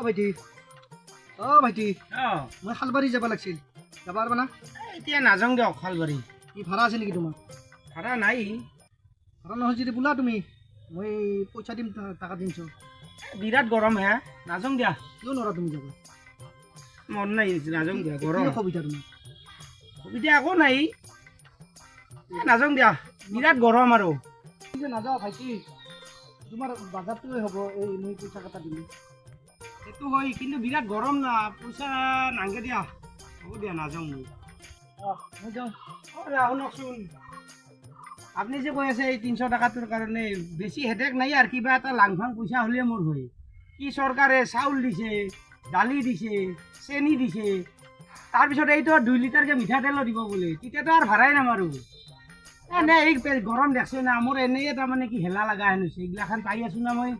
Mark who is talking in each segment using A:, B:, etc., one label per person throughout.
A: ভাইটি ভাইটি মই শালবাৰী যাব লাগিছিল যাব পাৰিবা না
B: এতিয়া নাযাওঁ দিয়ক শালবাৰী
A: কি ভাড়া আছে নেকি তোমাৰ
B: ভাড়া নাই
A: ভাড়া নহয় যদি বোলা তুমি মই পইচা দিম টাকা 300
B: বিৰাট গৰম হে নাযাওঁ দিয়া
A: কিয় নোৱাৰা তুমি যাব
B: মন নাই নাযাওঁ দিয়া গৰম
A: কি সুবিধা তোমাৰ
B: সুবিধা একো নাই নাযাওঁ দিয়া বিৰাট গৰম আৰু
A: নাযাওঁ ভাইটি তোমাৰ বাজাৰটোৱে হ'ব এই মই পইচা কেইটা দিম
B: সেইটো হয় কিন্তু বিৰাট গৰম না পইচা নাংগে দিয়া হ'ব দিয়া নাযাওঁ মই
A: মই যাওঁ
B: শুনকচোন আপুনি যে কৈ আছে এই 300 টকাটোৰ কাৰণে বেছি হেডেক নাই আৰু কিবা এটা লাংফাং পইচা হ'লে মোৰ হয় কি চৰকাৰে চাউল দিছে দালি দিছে চেনি দিছে তাৰপিছত এইটো 2 লিটাৰকৈ মিঠাতেলো দিব বোলে তেতিয়াতো আৰু ভাড়াই নামাৰোঁ এনে এই গৰম দেখছে না মোৰ এনেই তাৰমানে কি হেলা লগা হেন হৈছে এইগিলাখান পাই আছোঁ না মই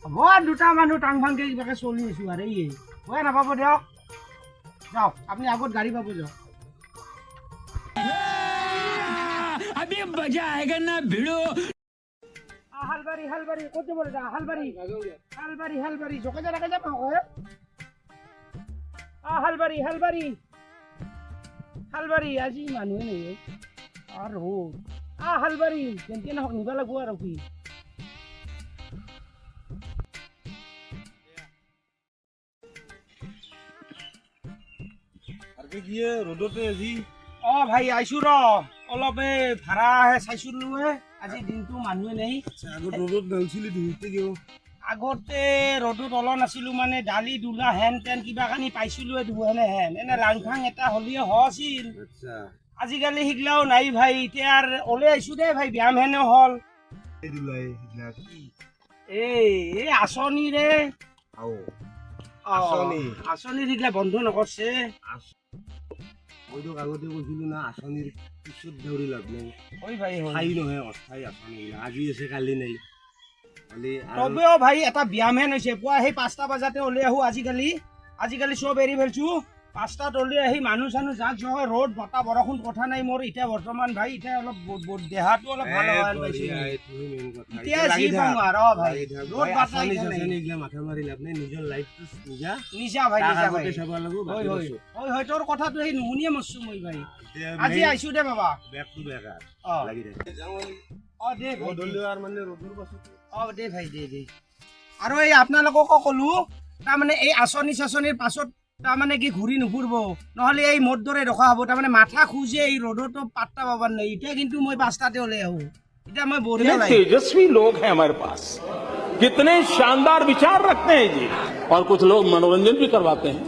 B: হ'ব আৰু দুটা মানুহ টাং ফাংকৈ কিবাকৈ চলি আছোঁ আৰু এই হয় নাপাব দিয়ক যাওক আপুনি আগত গাড়ী পাব যাওক
C: अभी मजा आएगा ना भिड़ो
B: হালবাৰী হালবাৰী ক'ত যাব দাদা হালবাৰী হালবাৰী হালবাৰী জকে জেগাকে যাম হালবাৰী হালবাৰী হালবাৰী আজি মানুহে নেকি আৰু হালবাৰী যেনকে নহওক নিব লাগিব আৰু কি
D: ৰ'দতে আজি
B: ভাই আইছো ৰ অলপ এই ভাড়া চাইছিলোঁ আজি দিনটো মানুহে নেই
D: আগত ৰ'দত নালছিলি ধুইতে কিয়
B: আগতে ৰ'দত ওলোৱা নাছিলোঁ মানে দালি দুলা হেন তেন কিবা কানি পাইছিলোঁ দুহেনে হেন এনে লাংফাং এটা হ'লে হৈছিল
D: আচ্ছা
B: আজিকালি সিগলাও নাই ভাই এতিয়া আৰু ওলাই আহিছোঁ দে ভাই ব্যায়াম হেনে হ'ল
D: এই দুলাই সেইবিলাক কি
B: এই আঁচনিৰে
D: আঁচনি
B: আঁচনিৰ সিগলা বন্ধ নকৰছে
D: মইতো আগতে কৈছিলোঁ না আঁচনিৰ পিছত দৌৰি লাভ নাই
B: হয় ভাই
D: স্থায়ী নহয় অস্থায়ী আঁচনিবিলাক আজি আছে কালি নাই কালি
B: তবেও ভাই এটা ব্যায়াম হেন হৈছে পুৱা সেই 5টা বজাতে ওলাই আহোঁ আজিকালি চব এৰি ফেলছোঁ 5টাত ওলাই আহি মানুহ চানুহ যাক জয় ৰ'দ বতাহ বৰষুণ কথা নাই মোৰ এতিয়া বৰ্তমান ভাই এতিয়া অলপ দেহাটো অলপ ভাল হোৱা পাইছোঁ এতিয়া যি পাওঁ আৰু ভাই ৰ'দ বতাহ
D: মাথা মাৰি লাভ নাই নিজৰ লাইফটো
B: নিজা ভাই নিজা ভাই
D: চাব লাগিব
B: হয় তোৰ কথাটো সেই নুশুনিয়ে মৰছোঁ মই ভাই আজি আহিছোঁ দে বাবা
D: বেগটো বেকাৰ
B: অ
D: লাগি থাকে
B: দে ভাই
D: মানে ৰ'দৰ পাছত
B: দে ভাই দে আৰু এই আপোনালোককো ক'লো তাৰমানে এই আঁচনি চাচনিৰ পাছত তাৰমানে কি ঘূৰি নুফুৰিব নহ'লে এই মোৰ দৰে ৰখা হ'ব তাৰমানে মাথা খুজে এই ৰ'দতো পাত্তা পাবাৰ নাই এতিয়া কিন্তু মই 5টাতে ওলাই আহোঁ এতিয়া মই বঢ়িয়া লাগে
C: तेजस्वी लोग हैं हमारे पास कितने शानदार विचार रखते हैं जी और कुछ लोग मनोरंजन भी करवाते हैं